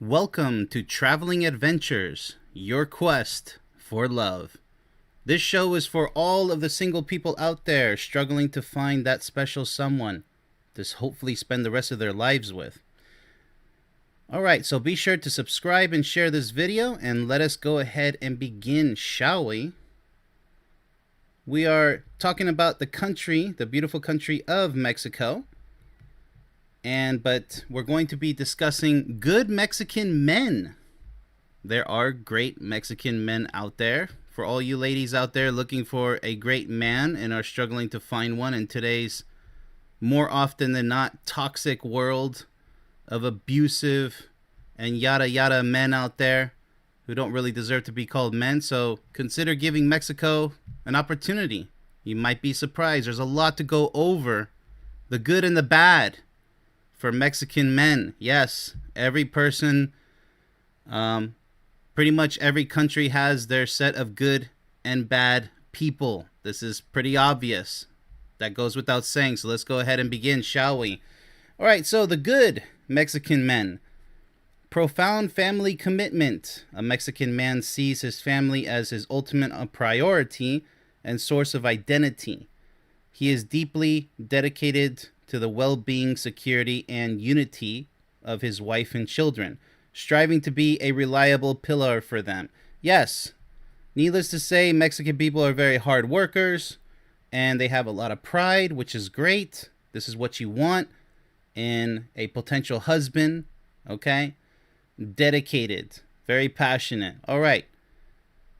Welcome to Traveling Adventures, your quest for love. This show is for all of the single people out there struggling to find that special someone to hopefully spend the rest of their lives with. Alright, so be sure to subscribe and share this video, and let us go ahead and begin, shall we? We are talking about the country, the beautiful country of Mexico. But we're going to be discussing good Mexican men. There are great Mexican men out there. For all you ladies out there looking for a great man and are struggling to find one in today's more often than not toxic world of abusive and yada yada men out there who don't really deserve to be called men. So consider giving Mexico an opportunity. You might be surprised. There's a lot to go over. The good and the bad. For Mexican men, yes, every person, pretty much every country has their set of good and bad people. This is pretty obvious. That goes without saying, so let's go ahead and begin, shall we? All right, so the good Mexican men. Profound family commitment. A Mexican man sees his family as his ultimate priority and source of identity. He is deeply dedicated to the well-being, security, and unity of his wife and children, striving to be a reliable pillar for them. Yes, needless to say, Mexican people are very hard workers, and they have a lot of pride, which is great. This is what you want in a potential husband, okay? Dedicated, very passionate. All right.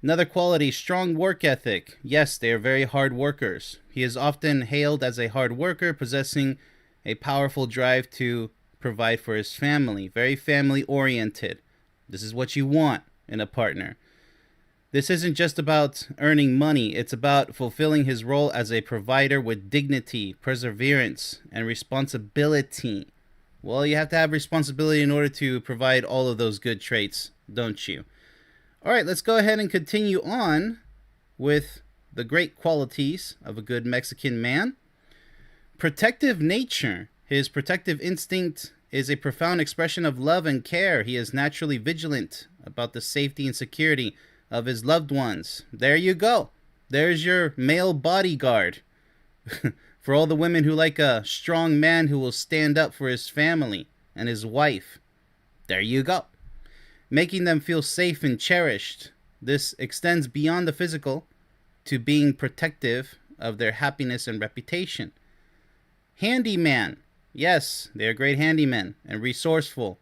Another quality, strong work ethic. Yes, they are very hard workers. He is often hailed as a hard worker, possessing a powerful drive to provide for his family. Very family-oriented. This is what you want in a partner. This isn't just about earning money. It's about fulfilling his role as a provider with dignity, perseverance, and responsibility. Well, you have to have responsibility in order to provide all of those good traits, don't you? All right, let's go ahead and continue on with the great qualities of a good Mexican man. Protective nature. His protective instinct is a profound expression of love and care. He is naturally vigilant about the safety and security of his loved ones. There you go. There's your male bodyguard. For all the women who like a strong man who will stand up for his family and his wife. There you go. Making them feel safe and cherished. This extends beyond the physical to being protective of their happiness and reputation. Handyman. Yes, they are great handymen and resourceful.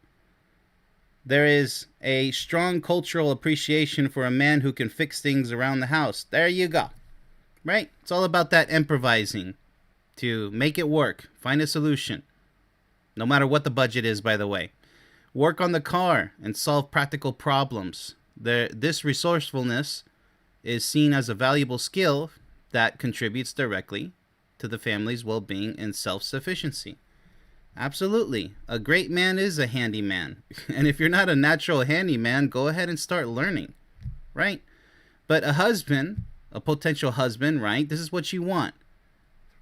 There is a strong cultural appreciation for a man who can fix things around the house. There you go. Right? It's all about that improvising to make it work. Find a solution. No matter what the budget is, by the way. Work on the car and solve practical problems. This resourcefulness is seen as a valuable skill that contributes directly to the family's well-being and self-sufficiency. Absolutely. A great man is a handyman. And if you're not a natural handyman, go ahead and start learning. Right? But a husband, a potential husband, right? This is what you want.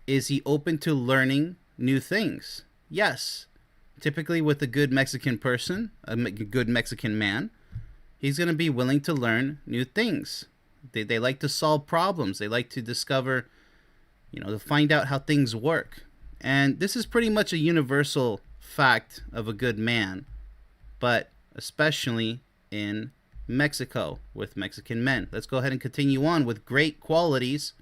Is he open to learning new things? Yes. Typically with a good Mexican person, a good Mexican man, he's going to be willing to learn new things. They like to solve problems. They like to discover, to find out how things work. And this is pretty much a universal fact of a good man, but especially in Mexico with Mexican men. Let's go ahead and continue on with great qualities.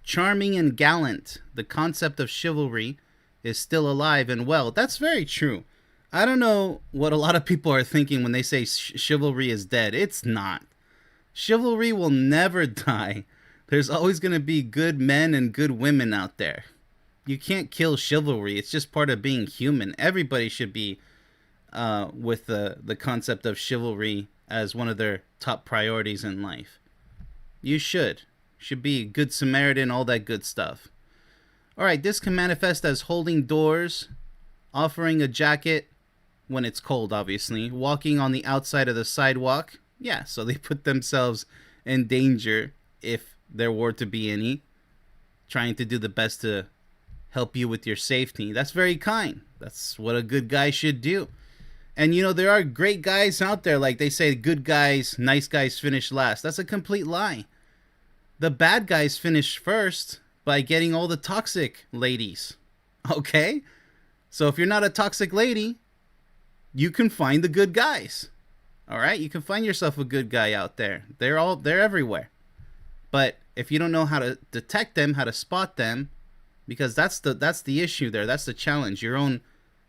Charming and gallant. The concept of chivalry is still alive and well. That's very true. I don't know what a lot of people are thinking when they say chivalry is dead. It's not. Chivalry will never die. There's always going to be good men and good women out there. You can't kill chivalry. It's just part of being human. Everybody should be with the concept of chivalry as one of their top priorities in life. You should. Should be a good Samaritan, all that good stuff. All right, this can manifest as holding doors, offering a jacket when it's cold, obviously, walking on the outside of the sidewalk. Yeah, so they put themselves in danger if there were to be any, trying to do the best to help you with your safety. That's very kind. That's what a good guy should do. And you know, there are great guys out there. Like they say, good guys, nice guys finish last. That's a complete lie. The bad guys finish first by getting all the toxic ladies. Okay? So if you're not a toxic lady, you can find the good guys. All right? You can find yourself a good guy out there. They're everywhere. But if you don't know how to detect them, how to spot them, because that's the issue there. That's the challenge. Your own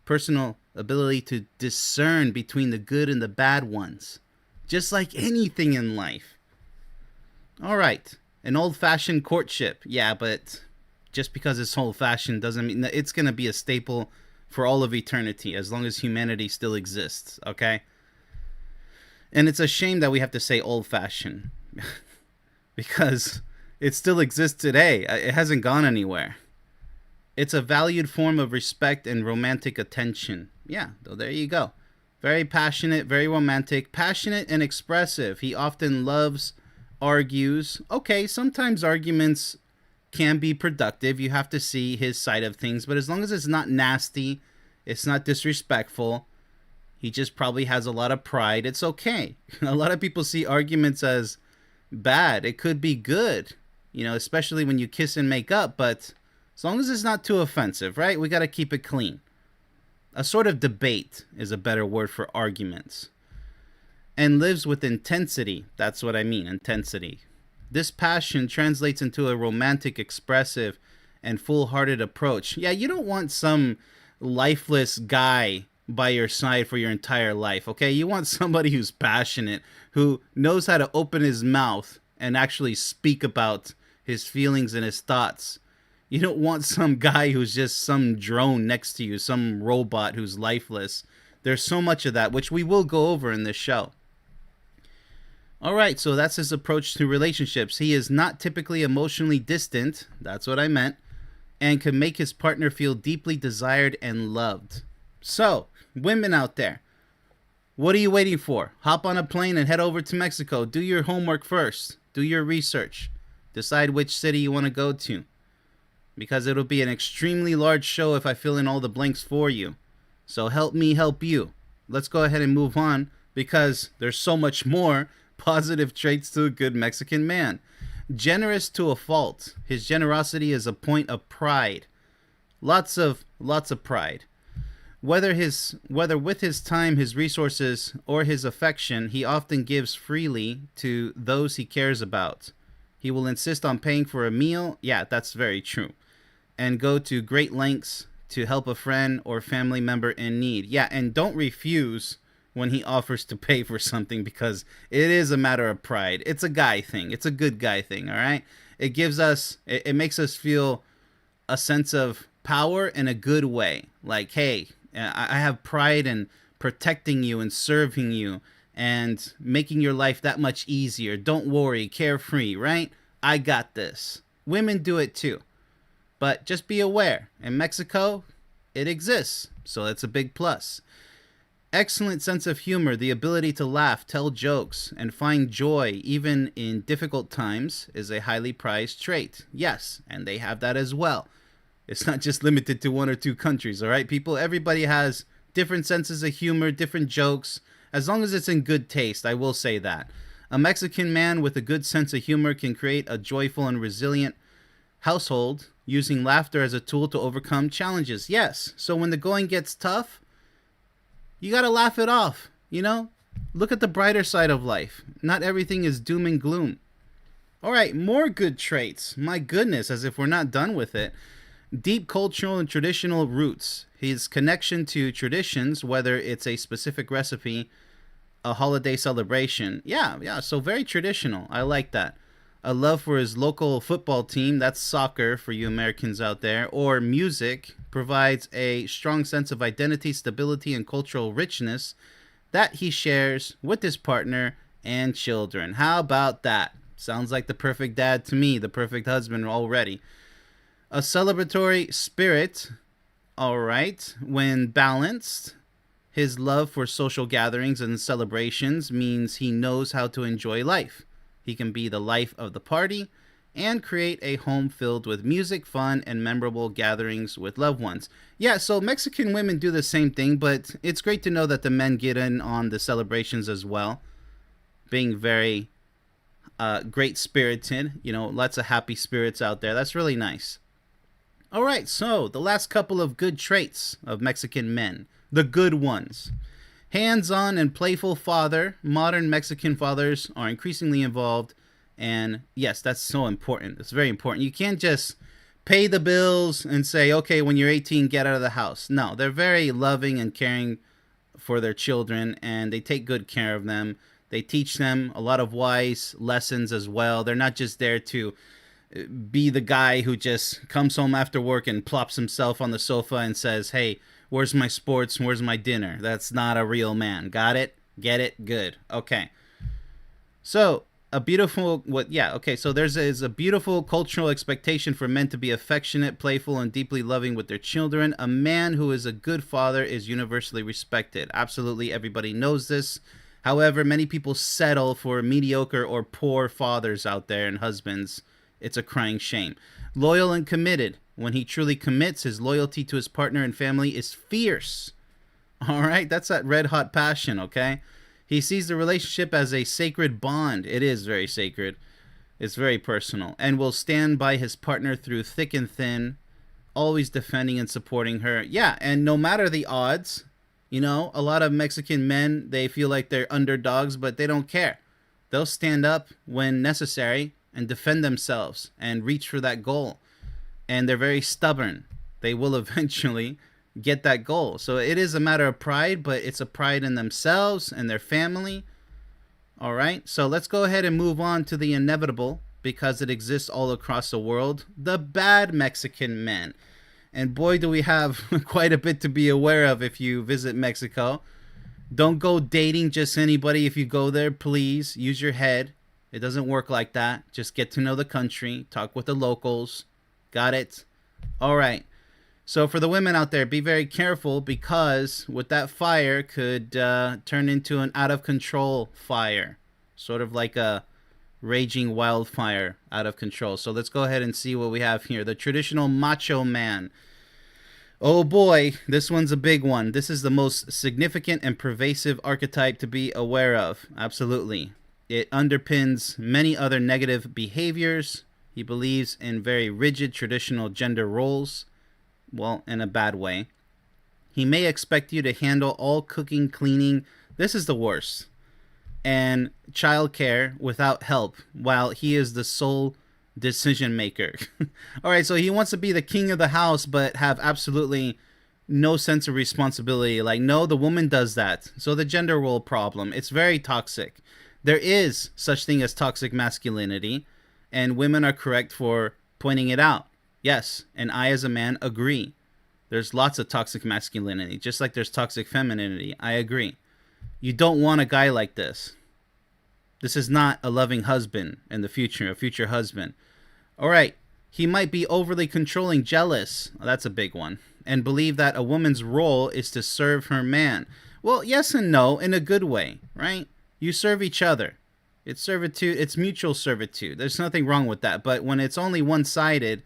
personal ability to discern between the good and the bad ones. Just like anything in life. All right. An old-fashioned courtship. Yeah, but just because it's old-fashioned doesn't mean that it's going to be a staple for all of eternity as long as humanity still exists, okay? And it's a shame that we have to say old-fashioned because it still exists today. It hasn't gone anywhere. It's a valued form of respect and romantic attention. Yeah, so there you go. Very passionate, very romantic, passionate and expressive. He often loves, argues. Okay, sometimes arguments can be productive. You have to see his side of things, but as long as it's not nasty, it's not disrespectful, he just probably has a lot of pride, it's okay. A lot of people see arguments as bad. It could be good, you know, especially when you kiss and make up, but as long as it's not too offensive, right? We got to keep it clean. A sort of debate is a better word for arguments. And lives with intensity. That's what I mean, intensity. This passion translates into a romantic, expressive, and full-hearted approach. Yeah, you don't want some lifeless guy by your side for your entire life, okay? You want somebody who's passionate, who knows how to open his mouth and actually speak about his feelings and his thoughts. You don't want some guy who's just some drone next to you, some robot who's lifeless. There's so much of that, which we will go over in this show. All right, so that's his approach to relationships. He is not typically emotionally distant, that's what I meant, and can make his partner feel deeply desired and loved. So, women out there, what are you waiting for? Hop on a plane and head over to Mexico. Do your homework first. Do your research. Decide which city you want to go to. Because it'll be an extremely large show if I fill in all the blanks for you. So help me help you. Let's go ahead and move on because there's so much more positive traits to a good Mexican man. Generous to a fault. His generosity is a point of pride. Lots of pride. Whether with his time, his resources, or his affection, he often gives freely to those he cares about. He will insist on paying for a meal. Yeah, that's very true. And go to great lengths to help a friend or family member in need. Yeah, and don't refuse when he offers to pay for something because it is a matter of pride. It's a guy thing. It's a good guy thing, all right? It makes us feel a sense of power in a good way. Like, hey, I have pride in protecting you and serving you and making your life that much easier. Don't worry, carefree, right? I got this. Women do it too. But just be aware, in Mexico, it exists, so that's a big plus. Excellent sense of humor, the ability to laugh, tell jokes, and find joy even in difficult times is a highly prized trait. Yes, and they have that as well. It's not just limited to one or two countries, all right, people? Everybody has different senses of humor, different jokes, as long as it's in good taste, I will say that. A Mexican man with a good sense of humor can create a joyful and resilient household using laughter as a tool to overcome challenges. Yes, so when the going gets tough, you gotta laugh it off, you know? Look at the brighter side of life. Not everything is doom and gloom. All right, more good traits. My goodness, as if we're not done with it. Deep cultural and traditional roots. His connection to traditions, whether it's a specific recipe, a holiday celebration. Yeah, so very traditional. I like that. A love for his local football team, that's soccer for you Americans out there, or music, provides a strong sense of identity, stability, and cultural richness that he shares with his partner and children. How about that? Sounds like the perfect dad to me, the perfect husband already. A celebratory spirit, all right, when balanced. His love for social gatherings and celebrations means he knows how to enjoy life. He can be the life of the party and create a home filled with music, fun, and memorable gatherings with loved ones. Yeah, so Mexican women do the same thing, but it's great to know that the men get in on the celebrations as well, being very great spirited. Lots of happy spirits out there. That's really nice. All right, so the last couple of good traits of Mexican men, the good ones. Hands-on and playful father. Modern Mexican fathers are increasingly involved, and yes, that's so important. It's very important. You can't just pay the bills and say, okay, when you're 18, get out of the house. No, they're very loving and caring for their children, and they take good care of them. They teach them a lot of wise lessons as well. They're not just there to be the guy who just comes home after work and plops himself on the sofa and says, hey, where's my sports? Where's my dinner? That's not a real man. Got it? Get it? Good. Okay. So so there's a beautiful cultural expectation for men to be affectionate, playful, and deeply loving with their children. A man who is a good father is universally respected. Absolutely, everybody knows this. However, many people settle for mediocre or poor fathers out there and husbands. It's a crying shame. Loyal and committed. When he truly commits, his loyalty to his partner and family is fierce. All right, that's that red hot passion, okay? He sees the relationship as a sacred bond. It is very sacred. It's very personal. And will stand by his partner through thick and thin, always defending and supporting her. Yeah, and no matter the odds, a lot of Mexican men, they feel like they're underdogs, but they don't care. They'll stand up when necessary and defend themselves and reach for that goal. And they're very stubborn. They will eventually get that goal. So it is a matter of pride, but it's a pride in themselves and their family. All right, so let's go ahead and move on to the inevitable, because it exists all across the world, the bad Mexican men. And boy, do we have quite a bit to be aware of if you visit Mexico. Don't go dating just anybody if you go there, please. Use your head. It doesn't work like that. Just get to know the country. Talk with the locals. Got it? All right. So for the women out there, be very careful, because with that fire could turn into an out-of-control fire. Sort of like a raging wildfire out of control. So let's go ahead and see what we have here. The traditional macho man. Oh boy, this one's a big one. This is the most significant and pervasive archetype to be aware of. Absolutely. It underpins many other negative behaviors. He believes in very rigid traditional gender roles. Well, in a bad way. He may expect you to handle all cooking, cleaning. This is the worst. And childcare without help, while he is the sole decision maker. All right, so he wants to be the king of the house, but have absolutely no sense of responsibility. Like, no, the woman does that. So the gender role problem, it's very toxic. There is such thing as toxic masculinity, and women are correct for pointing it out. Yes, and I as a man agree. There's lots of toxic masculinity, just like there's toxic femininity. I agree. You don't want a guy like this. This is not a loving husband in the future, a future husband. All right, he might be overly controlling, jealous. Well, that's a big one. And believe that a woman's role is to serve her man. Well, yes and no, in a good way, right? You serve each other. It's servitude. It's mutual servitude. There's nothing wrong with that. But when it's only one-sided,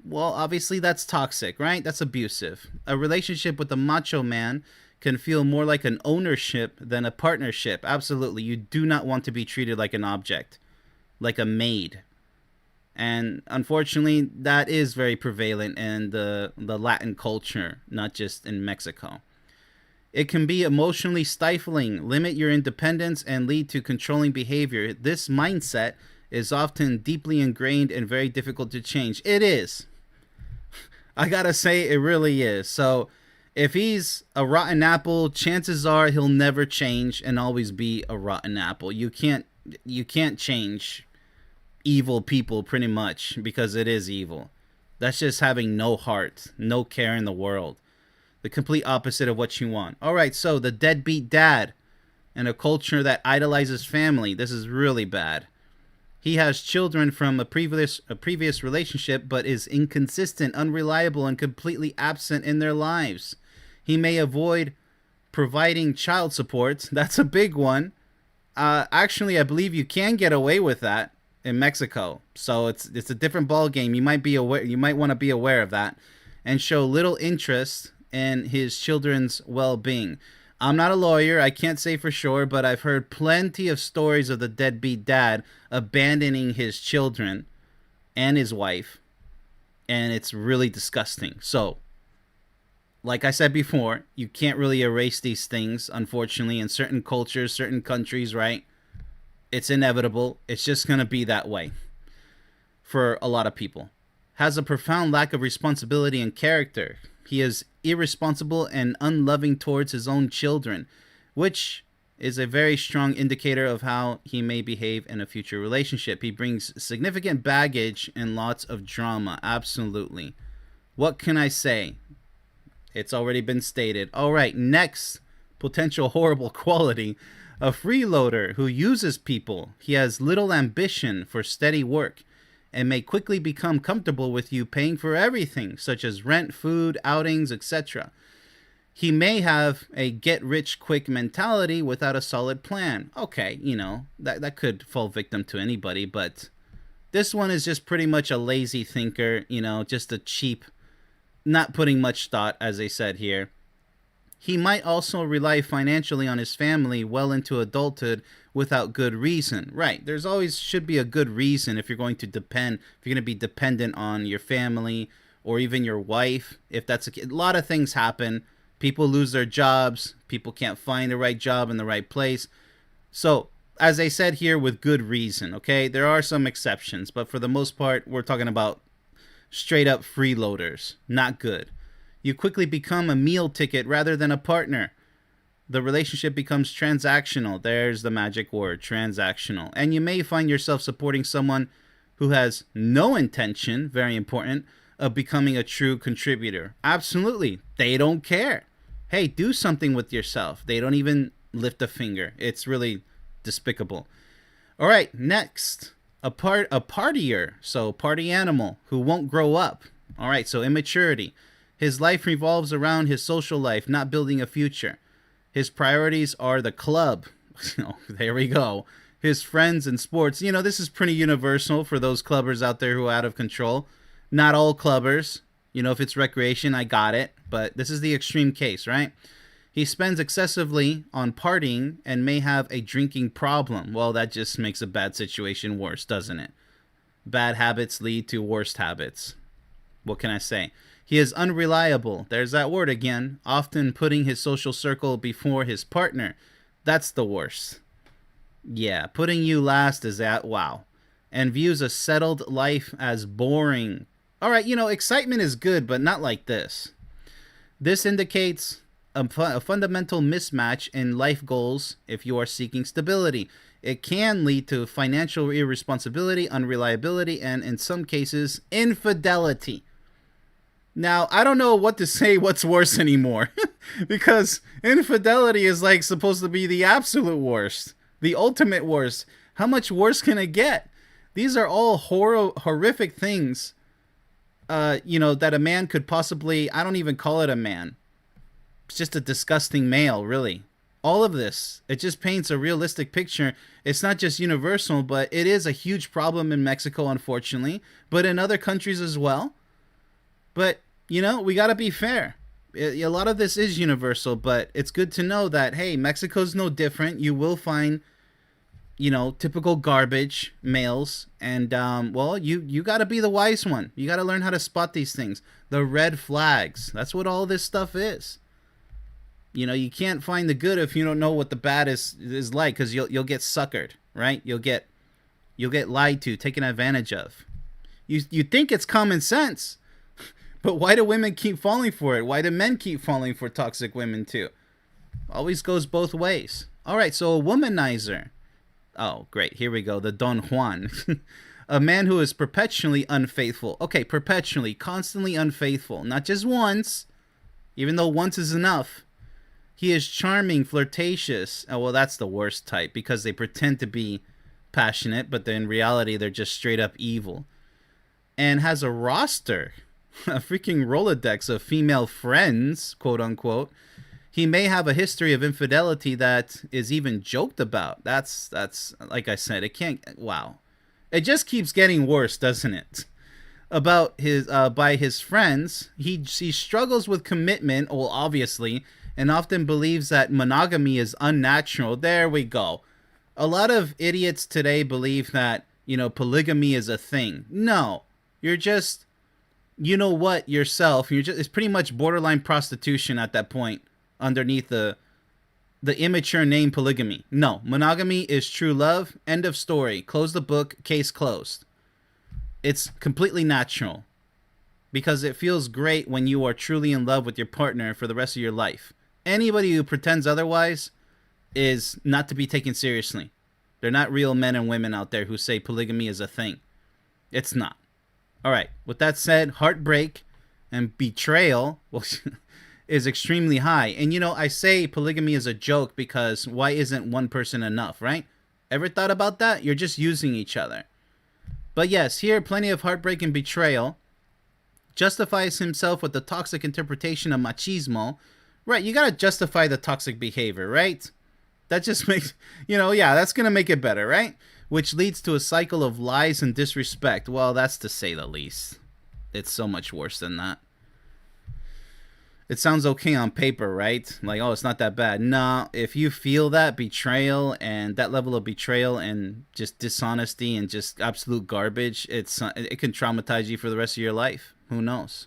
well, obviously that's toxic, right? That's abusive. A relationship with a macho man can feel more like an ownership than a partnership. Absolutely. You do not want to be treated like an object, like a maid. And unfortunately, that is very prevalent in the Latin culture, not just in Mexico. It can be emotionally stifling, limit your independence, and lead to controlling behavior. This mindset is often deeply ingrained and very difficult to change. It is. I gotta say, it really is. So if he's a rotten apple, chances are he'll never change and always be a rotten apple. You can't change evil people, pretty much, because it is evil. That's just having no heart, no care in the world. The complete opposite of what you want. All right, so the deadbeat dad in a culture that idolizes family. This is really bad. He has children from a previous relationship, but is inconsistent, unreliable, and completely absent in their lives. He may avoid providing child support. That's a big one. Actually, I believe you can get away with that in Mexico. So it's a different ball game. You might be aware. You might want to be aware of that, and show little interest in his children's well-being. I'm not a lawyer. I can't say for sure, but I've heard plenty of stories of the deadbeat dad abandoning his children and his wife, and it's really disgusting. So, like I said before, you can't really erase these things, unfortunately, in certain cultures, certain countries, right? It's inevitable. It's just going to be that way for a lot of people. Has a profound lack of responsibility and character. He is irresponsible and unloving towards his own children, which is a very strong indicator of how he may behave in a future relationship. He brings significant baggage and lots of drama. Absolutely. What can I say? It's already been stated. All right, next potential horrible quality. A freeloader who uses people. He has little ambition for steady work and may quickly become comfortable with you paying for everything, such as rent, food, outings, etc. He may have a get-rich-quick mentality without a solid plan. Okay, that could fall victim to anybody, but this one is just pretty much a lazy thinker, just a cheap, not putting much thought, as I said here. He might also rely financially on his family well into adulthood without good reason. Right, there's always should be a good reason if you're going to be dependent on your family or even your wife. If that's a lot of things happen. People lose their jobs. People can't find the right job in the right place. So, as I said here, with good reason, okay? There are some exceptions, but for the most part, we're talking about straight up freeloaders. Not good. You quickly become a meal ticket rather than a partner. The relationship becomes transactional. There's the magic word, transactional. And you may find yourself supporting someone who has no intention, very important, of becoming a true contributor. Absolutely. They don't care. Hey, do something with yourself. They don't even lift a finger. It's really despicable. All right, next. A partier, so party animal, who won't grow up. All right, so immaturity. His life revolves around his social life, not building a future. His priorities are the club. There we go. His friends and sports. This is pretty universal for those clubbers out there who are out of control. Not all clubbers. If it's recreation, I got it. But this is the extreme case, right? He spends excessively on partying and may have a drinking problem. Well, that just makes a bad situation worse, doesn't it? Bad habits lead to worse habits. What can I say? He is unreliable. There's that word again. Often putting his social circle before his partner. That's the worst. Yeah, putting you last is that. Wow. And views a settled life as boring. All right, excitement is good, but not like this. This indicates a fundamental mismatch in life goals if you are seeking stability. It can lead to financial irresponsibility, unreliability, and in some cases, infidelity. Now, I don't know what to say what's worse anymore because infidelity is like supposed to be the absolute worst, the ultimate worst. How much worse can it get? These are all horrific things, that a man could possibly, I don't even call it a man. It's just a disgusting male, really. All of this, it just paints a realistic picture. It's not just universal, but it is a huge problem in Mexico, unfortunately, but in other countries as well. But, we got to be fair. A lot of this is universal, but it's good to know that, hey, Mexico's no different. You will find, typical garbage males. And, you got to be the wise one. You got to learn how to spot these things. The red flags. That's what all this stuff is. You can't find the good if you don't know what the bad is like, because you'll get suckered, right? You'll get lied to, taken advantage of. You think it's common sense. But why do women keep falling for it? Why do men keep falling for toxic women too? Always goes both ways. All right, so a womanizer. Oh, great. Here we go. The Don Juan. A man who is perpetually unfaithful. Okay, perpetually, constantly unfaithful. Not just once, even though once is enough. He is charming, flirtatious. Oh, well, that's the worst type because they pretend to be passionate, but in reality, they're just straight up evil. And has a roster. A freaking Rolodex of female friends, quote unquote. He may have a history of infidelity that is even joked about. That's like I said, it can't, wow. It just keeps getting worse, doesn't it? About his by his friends, he struggles with commitment, well, obviously, and often believes that monogamy is unnatural. There we go. A lot of idiots today believe that, polygamy is a thing. No, you're just, yourself. You're just, it's pretty much borderline prostitution at that point underneath the immature name polygamy. No, monogamy is true love. End of story. Close the book. Case closed. It's completely natural because it feels great when you are truly in love with your partner for the rest of your life. Anybody who pretends otherwise is not to be taken seriously. They're not real men and women out there who say polygamy is a thing. It's not. All right. With that said, heartbreak and betrayal is extremely high. And I say polygamy is a joke because why isn't one person enough, right? Ever thought about that? You're just using each other. But yes, here plenty of heartbreak and betrayal. Justifies himself with the toxic interpretation of machismo. Right, you gotta justify the toxic behavior, right? That just makes, that's gonna make it better, right? Which leads to a cycle of lies and disrespect. Well, that's to say the least. It's so much worse than that. It sounds okay on paper, right? Like, oh, it's not that bad. No, if you feel that betrayal and that level of betrayal and just dishonesty and just absolute garbage, it can traumatize you for the rest of your life. Who knows?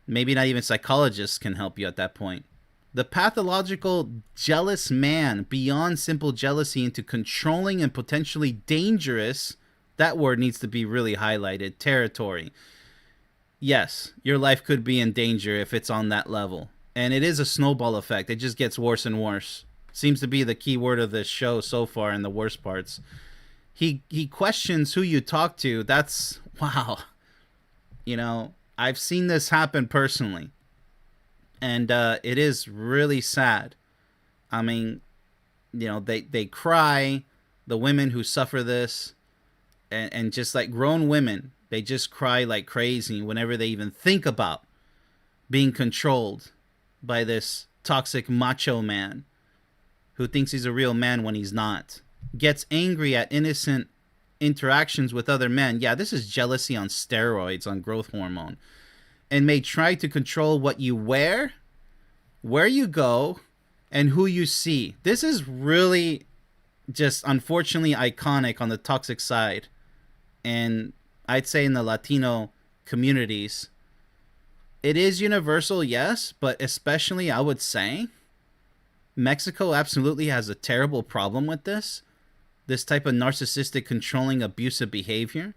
Maybe not even psychologists can help you at that point. The pathological jealous man, beyond simple jealousy into controlling and potentially dangerous, that word needs to be really highlighted, territory. Yes, your life could be in danger if it's on that level. And it is a snowball effect. It just gets worse and worse. Seems to be the key word of this show so far in the worst parts. He questions who you talk to. That's, wow. I've seen this happen personally. And it is really sad. I mean, they cry, the women who suffer this, and just like grown women, they just cry like crazy whenever they even think about being controlled by this toxic macho man who thinks he's a real man when he's not. Gets angry at innocent interactions with other men. Yeah, this is jealousy on steroids, on growth hormone. And may try to control what you wear, where you go, and who you see. This is really just unfortunately iconic on the toxic side. And I'd say in the Latino communities, it is universal, yes, but especially I would say Mexico absolutely has a terrible problem with this type of narcissistic, controlling, abusive behavior.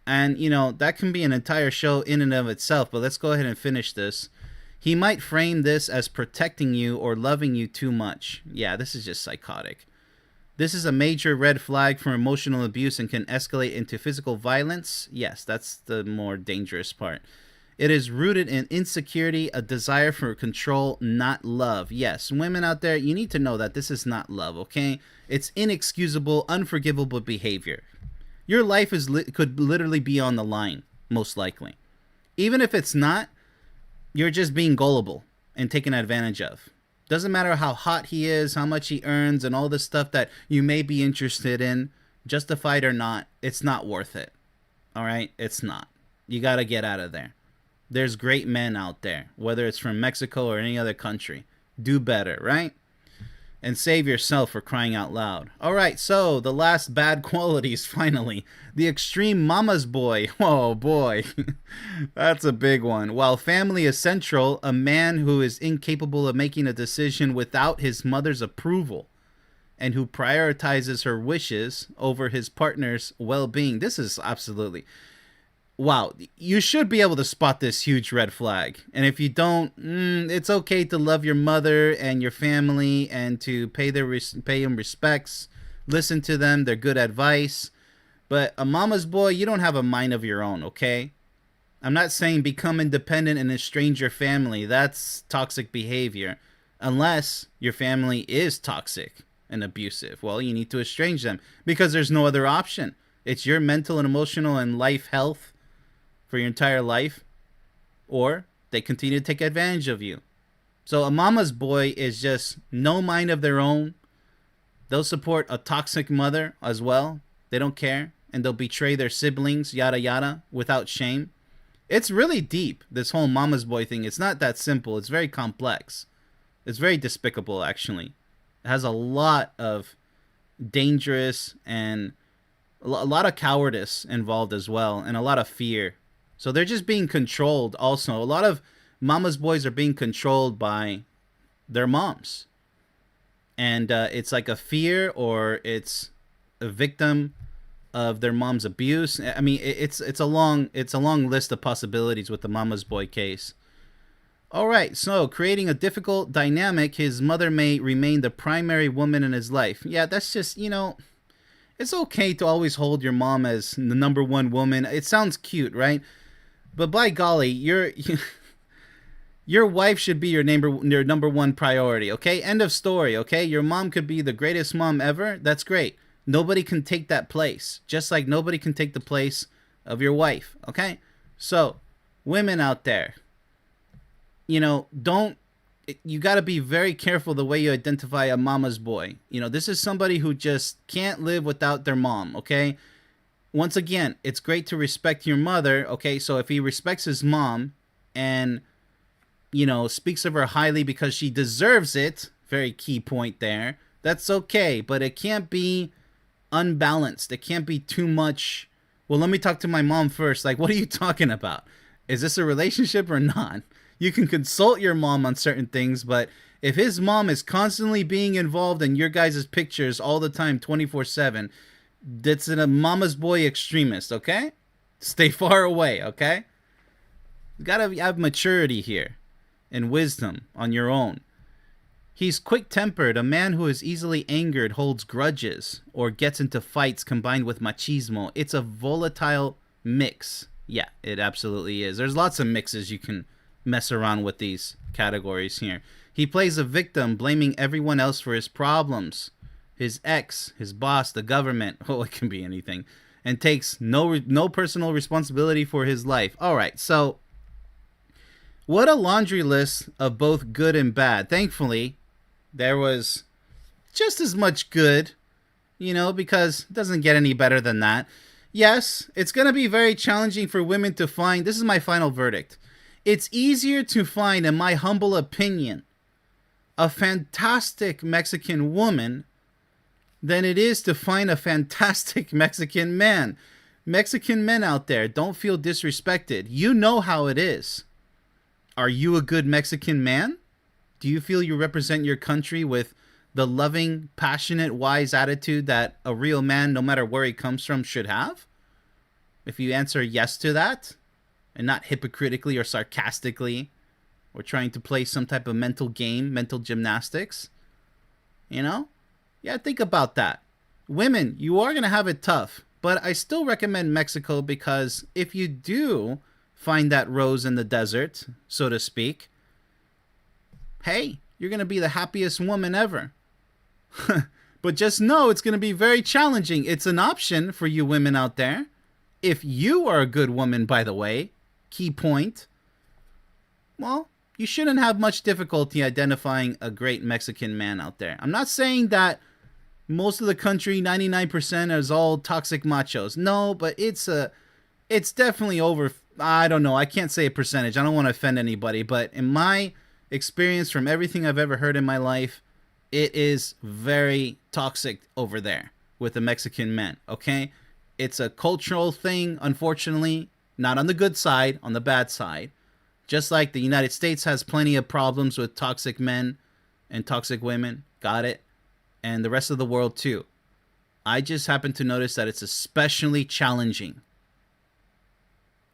And, that can be an entire show in and of itself, but let's go ahead and finish this. He might frame this as protecting you or loving you too much. Yeah, this is just psychotic. This is a major red flag for emotional abuse and can escalate into physical violence. Yes, that's the more dangerous part. It is rooted in insecurity, a desire for control, not love. Yes, women out there, you need to know that this is not love, okay? It's inexcusable, unforgivable behavior. Your life could literally be on the line, most likely. Even if it's not, you're just being gullible and taken advantage of. Doesn't matter how hot he is, how much he earns, and all this stuff that you may be interested in, justified or not, it's not worth it. All right? It's not. You got to get out of there. There's great men out there, whether it's from Mexico or any other country. Do better, right? And save yourself, for crying out loud. All right, so the last bad qualities, finally. The extreme mama's boy. Oh, boy. That's a big one. While family is central, a man who is incapable of making a decision without his mother's approval and who prioritizes her wishes over his partner's well-being. This is absolutely... Wow, you should be able to spot this huge red flag. And if you don't, it's okay to love your mother and your family and to pay them respects, listen to them, their good advice. But a mama's boy, you don't have a mind of your own, okay? I'm not saying become independent and estrange your family. That's toxic behavior. Unless your family is toxic and abusive. Well, you need to estrange them because there's no other option. It's your mental and emotional and life health for your entire life, or they continue to take advantage of you. So a mama's boy is just no mind of their own. They'll support a toxic mother as well. They don't care, and they'll betray their siblings, yada yada, without shame. It's really deep, this whole mama's boy thing. It's not that simple. It's very complex. It's very despicable, actually. It has a lot of dangerous and a lot of cowardice involved as well, and a lot of fear. So they're just being controlled also. A lot of mama's boys are being controlled by their moms. And it's like a fear, or it's a victim of their mom's abuse. I mean, it's a long list of possibilities with the mama's boy case. All right, so creating a difficult dynamic, his mother may remain the primary woman in his life. Yeah, that's just, it's okay to always hold your mom as the number one woman. It sounds cute, right? But by golly, your wife should be your number one priority, okay? End of story, okay? Your mom could be the greatest mom ever. That's great. Nobody can take that place, just like nobody can take the place of your wife, okay? So, women out there, you got to be very careful the way you identify a mama's boy. This is somebody who just can't live without their mom, okay? Once again, it's great to respect your mother, okay? So if he respects his mom and, speaks of her highly because she deserves it, very key point there, that's okay. But it can't be unbalanced. It can't be too much. Well, let me talk to my mom first. Like, what are you talking about? Is this a relationship or not? You can consult your mom on certain things, but if his mom is constantly being involved in your guys' pictures all the time, 24/7, that's a mama's boy extremist, okay? Stay far away, okay? You gotta have maturity here and wisdom on your own. He's quick-tempered. A man who is easily angered, holds grudges, or gets into fights combined with machismo. It's a volatile mix. Yeah, it absolutely is. There's lots of mixes you can mess around with these categories here. He plays a victim, blaming everyone else for his problems. His ex, his boss, the government. Oh, it can be anything. And takes no personal responsibility for his life. All right, so what a laundry list of both good and bad. Thankfully, there was just as much good, because it doesn't get any better than that. Yes, it's going to be very challenging for women to find. This is my final verdict. It's easier to find, in my humble opinion, a fantastic Mexican woman than it is to find a fantastic Mexican man. Mexican men out there, don't feel disrespected. You know how it is. Are you a good Mexican man? Do you feel you represent your country with the loving, passionate, wise attitude that a real man, no matter where he comes from, should have? If you answer yes to that, and not hypocritically or sarcastically, or trying to play some type of mental game, mental gymnastics, Yeah, think about that. Women, you are going to have it tough, but I still recommend Mexico, because if you do find that rose in the desert, so to speak, hey, you're going to be the happiest woman ever. But just know it's going to be very challenging. It's an option for you women out there. If you are a good woman, by the way, key point, well, you shouldn't have much difficulty identifying a great Mexican man out there. I'm not saying that most of the country, 99%, is all toxic machos. No, but it's definitely over. I don't know. I can't say a percentage. I don't want to offend anybody, but in my experience, from everything I've ever heard in my life, it is very toxic over there with the Mexican men, okay? It's a cultural thing, unfortunately, not on the good side, on the bad side. Just like the United States has plenty of problems with toxic men and toxic women, got it? And the rest of the world too. I just happen to notice that it's especially challenging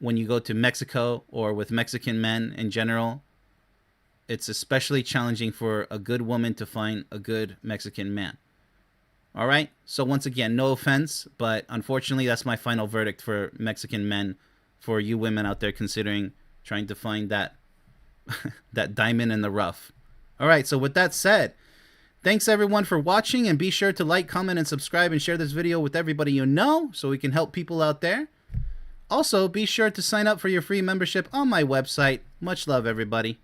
when you go to Mexico, or with Mexican men in general. It's especially challenging for a good woman to find a good Mexican man. All right? So once again, no offense, but unfortunately that's my final verdict for Mexican men, for you women out there considering trying to find that that diamond in the rough. All right, so with that said, thanks everyone for watching, and be sure to like, comment, and subscribe, and share this video with everybody you know so we can help people out there. Also, be sure to sign up for your free membership on my website. Much love, everybody.